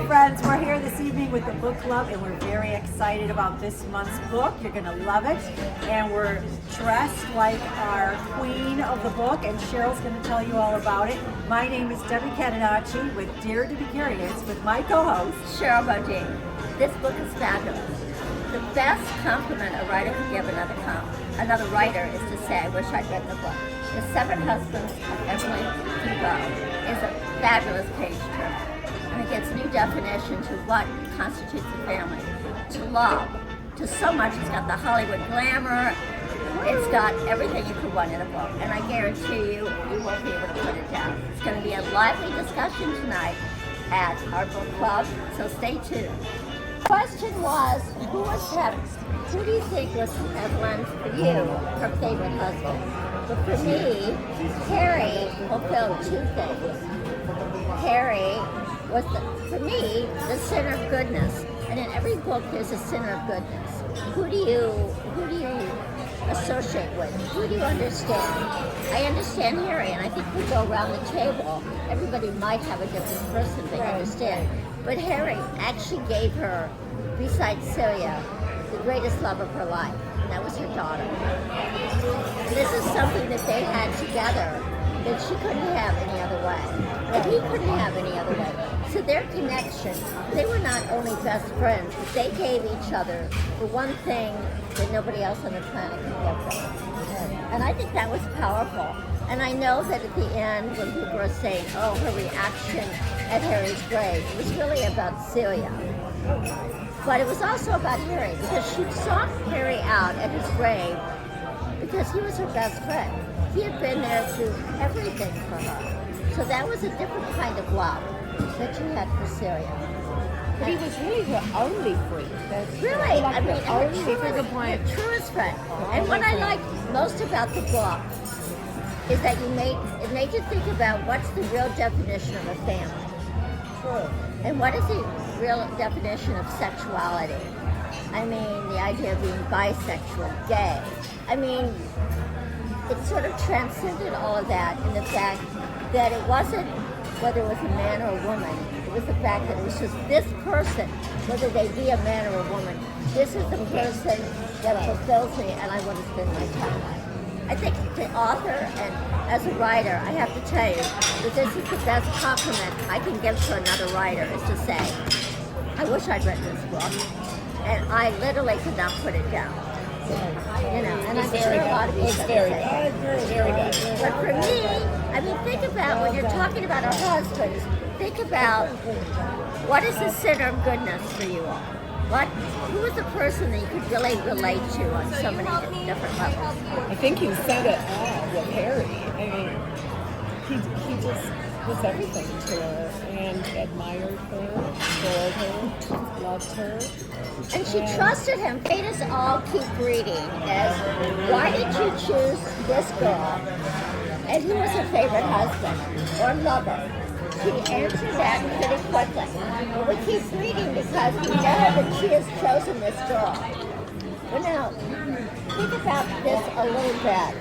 friends, we're here this evening with the book club and we're very excited about this month's book. You're going to love it. And we're dressed like our queen of the book, and Cheryl's going to tell you all about it. My name is Debi with Dare to Be Curious with my co-host Sherrill. This book is fabulous. The best compliment a writer could give another writer is to say, I wish I'd written the book. The Seven Husbands of Evelyn, Hugo is a fabulous page turner. And it gives new definition to what constitutes a family, to love, to so much. It's got the Hollywood glamour, it's got everything you could want in a book. And I guarantee you, you won't be able to put it down. It's going to be a lively discussion tonight at our book club, so stay tuned. The question was, who do you think was Evelyn, for you, her favorite husband? But for me, Harry fulfilled two things. Harry was, for me, the center of goodness. And in every book, there's a center of goodness. Who do you associate with? Who do you understand? I understand Harry, and I think we go around the table. Everybody might have a different person they understand. But Harry actually gave her, besides Celia, the greatest love of her life, and that was her daughter. And this is something that they had together that she couldn't have any other way, that he couldn't have any other way. So their connection, they were not only best friends, but they gave each other the one thing that nobody else on the planet could give them. And I think that was powerful. And I know that at the end, when people were saying, oh, her reaction at Harry's grave, it was really about Celia. But it was also about Harry, because she sought Harry out at his grave because he was her best friend. He had been there through everything for her. So that was a different kind of love that you had for Celia. But he was really her only friend. Really? Like I mean, her truest friend. And what I liked most about the book is that it made you think about what's the real definition of a family. True. And what is the real definition of sexuality? I mean, the idea of being bisexual, gay. I mean, it sort of transcended all of that in the fact that it wasn't whether it was a man or a woman. It was the fact that it was just this person, whether they be a man or a woman. This is the person that fulfills me, and I want to spend my time with. I think the author and as a writer, I have to tell you that this is the best compliment I can give to another writer is to say, I wish I'd written this book. And I literally could not put it down. You know, and I'm sure a lot of you said the same. But for me, I mean, think about when you're talking about our husbands, think about what is the center of goodness for you all? Who is the person that you could really relate to on so many different levels? I think you said it all with Harry. I mean, he just was everything to her and admired her, adored her, loved her. And she trusted him. Made us all keep reading as, why did you choose this girl? And who was her favorite husband or lover? She answered that pretty quickly. But we keep reading because we know that she has chosen this girl. But now, think about this a little bit.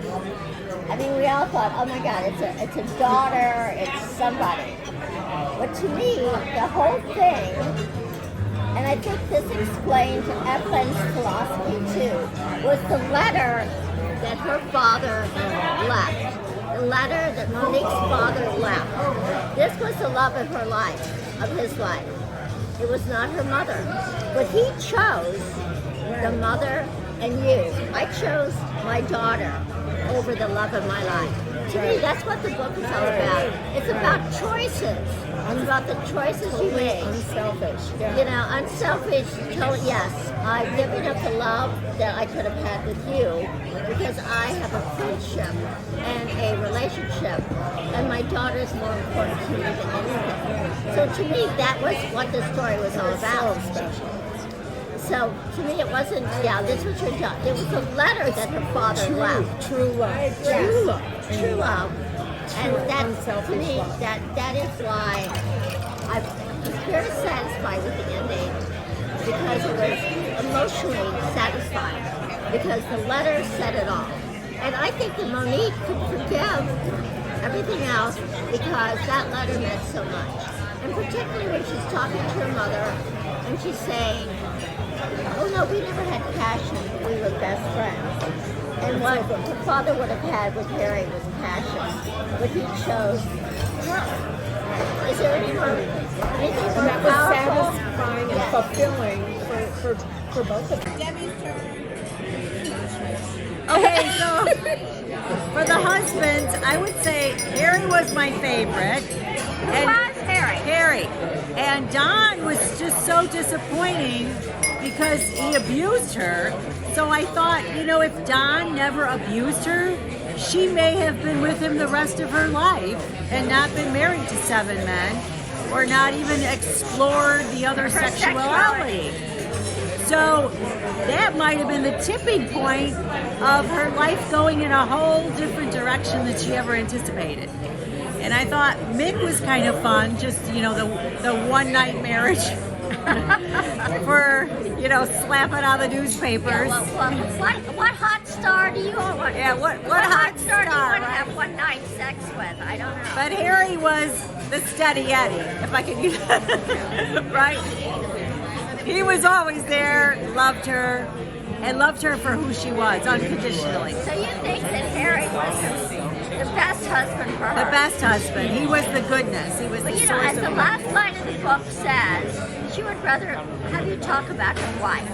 I mean, we all thought, oh my God, it's a daughter, it's somebody. But to me, the whole thing, and I think this explains Evelyn's philosophy too, was the letter that her father left. The letter that Monique's father left. This was the love of her life, of his life. It was not her mother. But he chose the mother and you. I chose my daughter over the love of my life. To me, that's what the book is all about. It's about choices. It's about the choices you make. Unselfish. Yeah. You know, unselfish. Yes, I've given up the love that I could have had with you because I have a friendship and a relationship, and my daughter is more important to me than anything. So to me, that was what the story was all about. So special. So to me, it wasn't. Yeah, this was her job. It was a letter that her father left. True love. Yes. True love. True love. And that, to me, that is why I was very satisfied with the ending, because it was emotionally satisfying, because the letter said it all. And I think that Monique could forgive everything else because that letter meant so much. And particularly when she's talking to her mother and she's saying, oh no, we never had passion, we were best friends. And what her father would have had with Harry was passion, but he chose love. Is there anything more And that was powerful? satisfying and fulfilling for both of them. Debbie's turn. Okay, so for the husbands, I would say Harry was my favorite. Who was Harry? Harry. And Don was just so disappointing because he abused her. So I thought, if Don never abused her, she may have been with him the rest of her life and not been married to 7 men or not even explored the other sexuality. So that might have been the tipping point of her life going in a whole different direction than she ever anticipated. And I thought Mick was kind of fun, just, the one-night marriage for, slapping on the newspapers. What hot star do you want? Yeah, what hot star do you want to right? have one night sex with? I don't know. But Harry was the steady Eddie, if I could use that, right? He was always there, loved her, and loved her for who she was, unconditionally. So you think that Harry was the best husband for her? The best husband. He was the goodness. He was But the you know, source as of the good. last line of the book says, she would rather have you talk about her wife.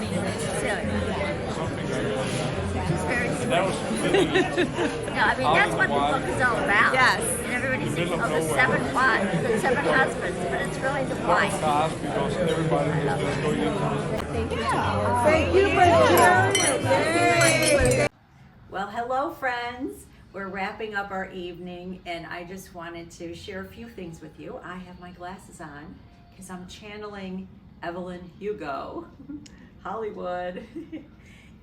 Celia. She's very sweet. No, I mean, that's what the book is all about. Yes. And everybody thinks, oh, the 7 wives, the 7 husbands, but it's really the wife. Thank you for sharing. Well, hello, friends. We're wrapping up our evening, and I just wanted to share a few things with you. I have my glasses on because I'm channeling Evelyn Hugo, Hollywood.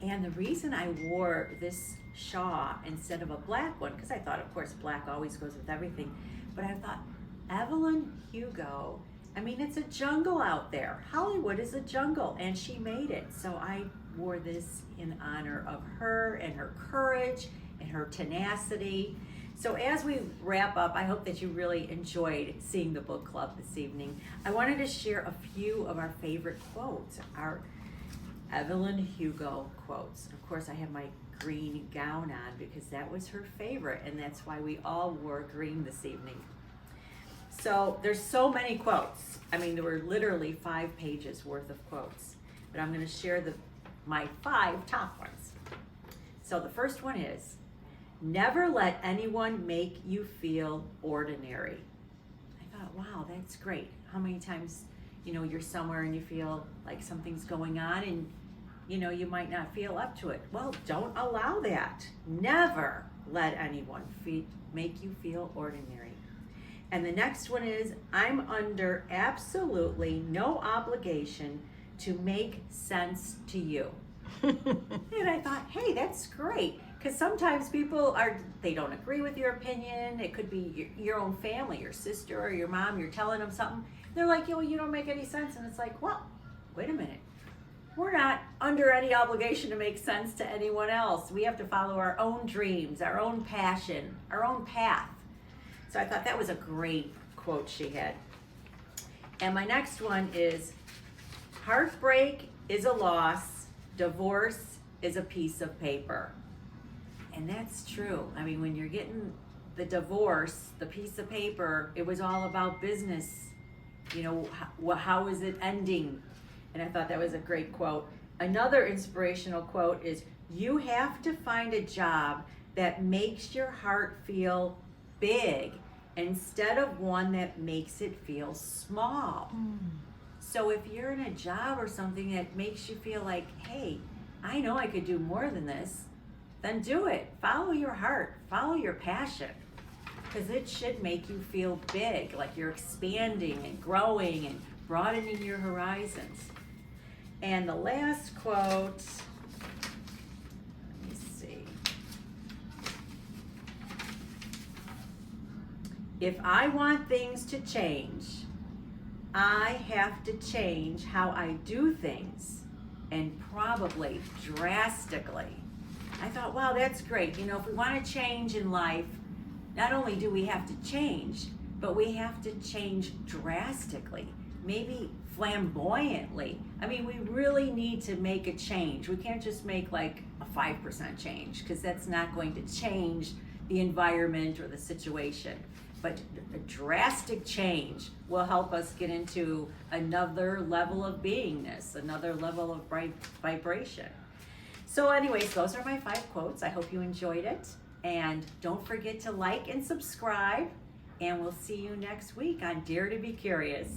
And the reason I wore this shawl instead of a black one, because I thought, of course, black always goes with everything, but I thought, Evelyn Hugo, I mean, it's a jungle out there. Hollywood is a jungle, and she made it. So I wore this in honor of her and her courage and her tenacity. So as we wrap up, I hope that you really enjoyed seeing the book club this evening. I wanted to share a few of our favorite quotes, our Evelyn Hugo quotes. Of course, I have my green gown on because that was her favorite, and that's why we all wore green this evening. So there's so many quotes. I mean, there were literally 5 pages worth of quotes, but I'm going to share my 5 top ones. So the first one is, never let anyone make you feel ordinary. I thought, wow, that's great. How many times, you're somewhere and you feel like something's going on and, you might not feel up to it. Well, don't allow that. Never let anyone make you feel ordinary. And the next one is, I'm under absolutely no obligation to make sense to you. And I thought, hey, that's great. Because sometimes people they don't agree with your opinion. It could be your own family, your sister or your mom, you're telling them something. They're like, you don't make any sense. And it's like, well, wait a minute. We're not under any obligation to make sense to anyone else. We have to follow our own dreams, our own passion, our own path. So I thought that was a great quote she had. And my next one is, heartbreak is a loss, divorce is a piece of paper. And that's true. I mean, when you're getting the divorce, the piece of paper, it was all about business. How is it ending? And I thought that was a great quote. Another inspirational quote is, you have to find a job that makes your heart feel big instead of one that makes it feel small. So if you're in a job or something that makes you feel like, hey, I know I could do more than this, then do it. Follow your heart, follow your passion, because it should make you feel big, like you're expanding and growing and broadening your horizons. And the last quote, let me see. If I want things to change, I have to change how I do things, and probably drastically. I thought, wow, that's great. If we want to change in life, not only do we have to change, but we have to change drastically, maybe flamboyantly. I mean, we really need to make a change. We can't just make like a 5% change, because that's not going to change the environment or the situation. But a drastic change will help us get into another level of beingness, another level of vibration. So anyways, those are my 5 quotes. I hope you enjoyed it. And don't forget to like and subscribe. And we'll see you next week on Dare to Be Curious.